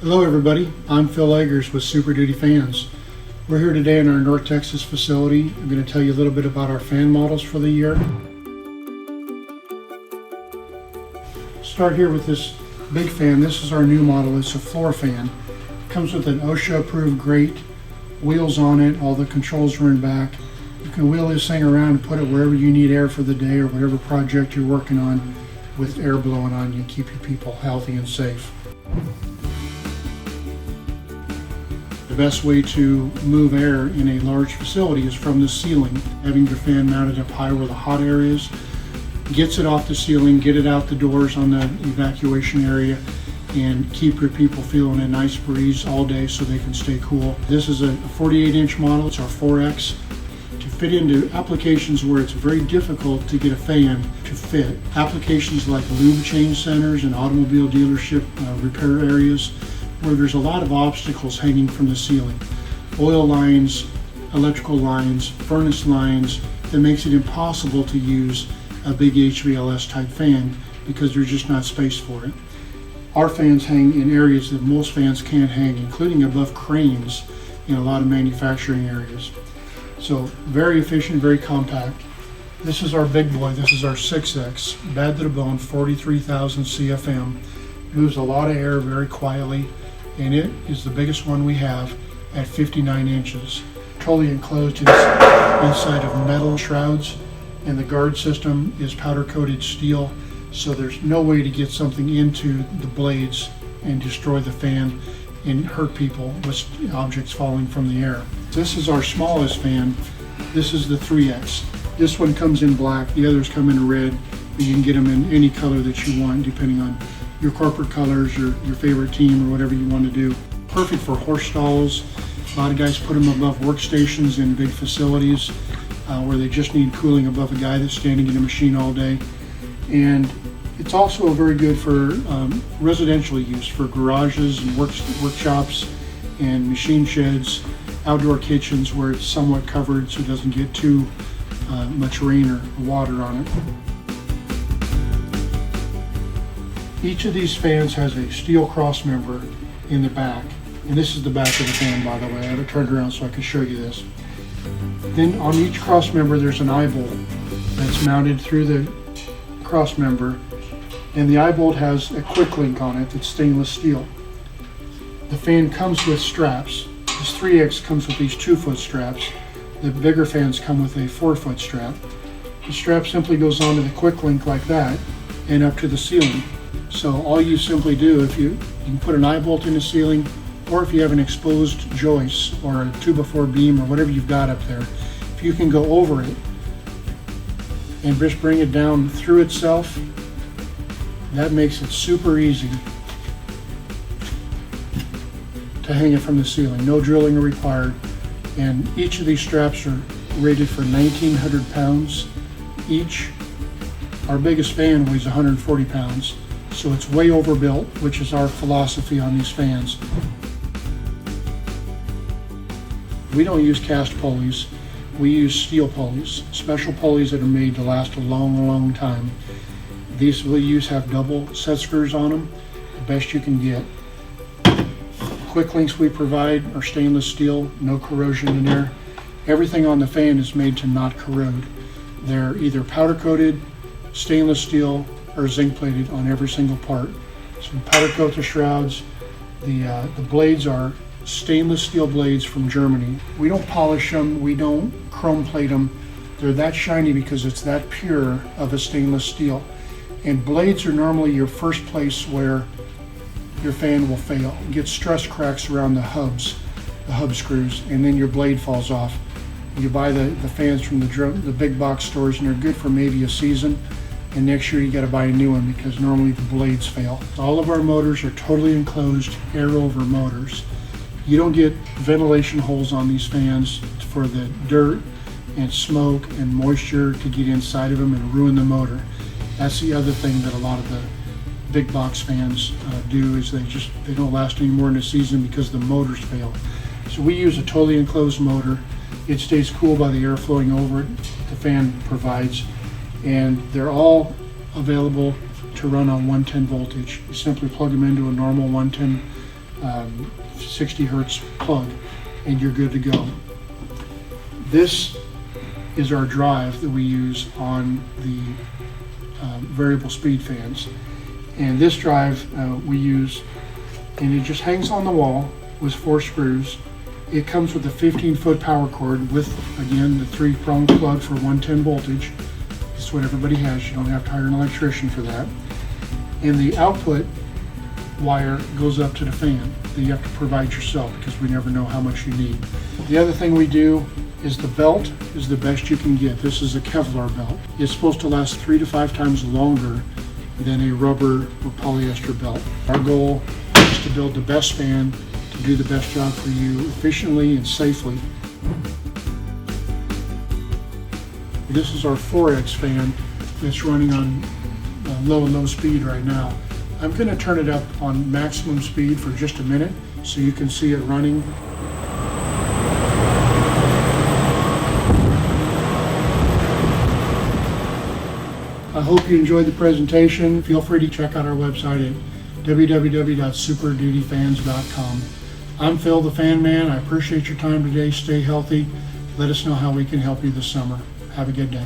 Hello everybody, I'm Phil Eggers with Super Duty Fans. We're here today in our North Texas facility. I'm going to tell you a little bit about our fan models for the year. Start here with this big fan. This is our new model. It's a floor fan. It comes with an OSHA approved grate, wheels on it, all the controls are in back. You can wheel this thing around and put it wherever you need air for the day or whatever project you're working on with air blowing on you. Keep your people healthy and safe. The best way to move air in a large facility is from the ceiling. Having your fan mounted up high where the hot air is gets it off the ceiling, get it out the doors on the evacuation area, and keep your people feeling a nice breeze all day so they can stay cool. This is a 48-inch model. It's our 4X. To fit into applications where it's very difficult to get a fan to fit. Applications like lube change centers and automobile dealership repair areas where there's a lot of obstacles hanging from the ceiling. Oil lines, electrical lines, furnace lines, that makes it impossible to use a big HVLS type fan because there's just not space for it. Our fans hang in areas that most fans can't hang, including above cranes in a lot of manufacturing areas. So very efficient, very compact. This is our big boy. This is our 6X, bad to the bone, 43,000 CFM. Moves a lot of air very quietly, and it is the biggest one we have at 59 inches. Totally enclosed inside of metal shrouds, and the guard system is powder coated steel, so there's no way to get something into the blades and destroy the fan and hurt people with objects falling from the air. This is our smallest fan. This is the 3X. This one comes in black, the others come in red, but you can get them in any color that you want depending on your corporate colors, your favorite team, or whatever you want to do. Perfect for horse stalls. A lot of guys put them above workstations in big facilities where they just need cooling above a guy that's standing in a machine all day. And it's also very good for residential use, for garages and workshops and machine sheds, outdoor kitchens where it's somewhat covered so it doesn't get too much rain or water on it. Each of these fans has a steel cross member in the back. And this is the back of the fan, by the way. I have it turned around so I can show you this. Then on each cross member there's an eye bolt that's mounted through the cross member, and the eye bolt has a quick link on it that's stainless steel. The fan comes with straps. This 3X comes with these 2-foot straps. The bigger fans come with a 4-foot strap. The strap simply goes onto the quick link like that and up to the ceiling. So all you simply do, if you can put an eye bolt in the ceiling, or if you have an exposed joist or a 2x4 beam or whatever you've got up there, if you can go over it and just bring it down through itself, that makes it super easy to hang it from the ceiling. No drilling required. And each of these straps are rated for 1,900 pounds each. Our biggest fan weighs 140 pounds. So it's way overbuilt, which is our philosophy on these fans. We don't use cast pulleys. We use steel pulleys, special pulleys that are made to last a long, long time. These we use have double set screws on them, the best you can get. Quick links we provide are stainless steel, no corrosion in there. Everything on the fan is made to not corrode. They're either powder coated, stainless steel, or zinc plated on every single part. So we powder coat the shrouds. The blades are stainless steel blades from Germany. We don't polish them, we don't chrome plate them. They're that shiny because it's that pure of a stainless steel. And blades are normally your first place where your fan will fail. Get stress cracks around the hub screws, and then your blade falls off. You buy the fans from the big box stores, and they're good for maybe a season. And next year you got to buy a new one because normally the blades fail. All of our motors are totally enclosed air over motors. You don't get ventilation holes on these fans for the dirt and smoke and moisture to get inside of them and ruin the motor. That's the other thing that a lot of the big box fans do, is they don't last any more than a season because the motors fail. So we use a totally enclosed motor. It stays cool by the air flowing over it the fan provides. And they're all available to run on 110 voltage. You simply plug them into a normal 110 60 hertz plug, and you're good to go. This is our drive that we use on the variable speed fans. And this drive we use, and it just hangs on the wall with 4 screws. It comes with a 15-foot power cord with, again, the 3-prong plug for 110 voltage. It's what everybody has. You don't have to hire an electrician for that. And the output wire goes up to the fan that you have to provide yourself, because we never know how much you need. The other thing we do is the belt is the best you can get. This is a Kevlar belt. It's supposed to last 3 to 5 times longer than a rubber or polyester belt. Our goal is to build the best fan to do the best job for you efficiently and safely. This is our 4X fan that's running on low speed right now. I'm going to turn it up on maximum speed for just a minute so you can see it running. I hope you enjoyed the presentation. Feel free to check out our website at www.superdutyfans.com. I'm Phil, the Fan Man. I appreciate your time today. Stay healthy. Let us know how we can help you this summer. Have a good day.